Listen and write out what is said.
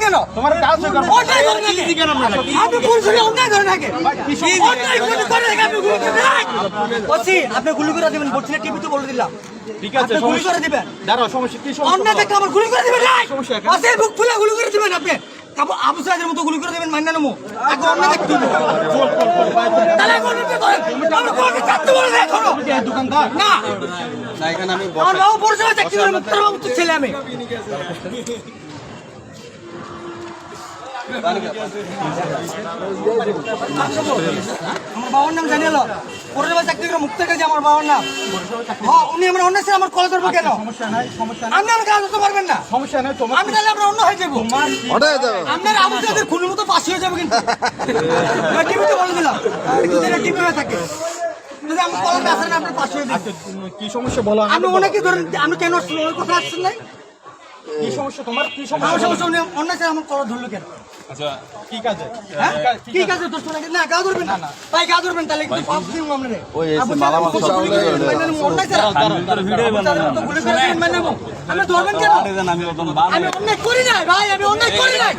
কেন? তোমার কাজ হয়ে গেল। অন্যায় করেন নাকি? আপনি পুলিশের অন্যায় করেন নাকি? অন্যায় করে করেন নাকি? আপনি গুলি করে দেন। বলছি, আপনি গুলি করে দিবেন, বলছি না, টিভিতে বলে দিলাম। ঠিক আছে, আপনি গুলি করে দিবেন। দাঁড়াও, সমস্যা কি? সমস্যা অন্যায় দেখে আমার গুলি করে দিবেন না। সমস্যা এখানে? অসের বুক ফুলে গুলি করে দিবেন আপনি। আবু সাইদের মতো গুলি করে দিবেন, মাইনা নেবো। আগে অন্যায় দেখতে হবে। তাহলে গুলি করে করেন। আমরা কোনটা চাকরি বলে দেয় এখনো। দোকানদার না, না, এখানে আমি আমার বাবু পরিষেবা চাকরি করে, মুক্তার বাবু তো ছেলে আমি। আমার বাবার নাম জানিয়ে পরিষেবা চাকরি করে মুক্তার কাছে আমার বাবার নাম। হ্যাঁ, উনি আমার অন্য ছিল, আমার কল ধরবো কেন? সমস্যা নাই, সমস্যা নাই, আপনি আমার কাজ করতে পারবেন না। সমস্যা নাই। তোমার আমি তাহলে আমরা অন্য হয়ে যাবো। আপনার আবু সাইদের খুনের মতো পাশে হয়ে যাবো কিন্তু। টিভিতে বলে দিলাম, টিভি হয়ে থাকে। যদি আমার কলমে আসেন, আপনার পাশে হয়ে যাবে। কি সমস্যা বলো? আপনি অনেকে ধরেন, আপনি কেন আসছেন? ওই কথা আসছেন নাই? কি সমস্যা তোমার? কি আমার সমস্যা? সমস্যা উনি অন্য ছেলে আমার কল ধরলো কেন? আচ্ছা, কি কাজে? হ্যাঁ? কি কাজে দোষ নাকি? না, গা ধরবেন না। ভাই, গা ধরবেন, তাহলে কিন্তু পাপ দিব আপনারে। আপনি ধরবেন কেন? আমি অন্যায় করি নাই ভাই, আমি অন্যায় করি নাই।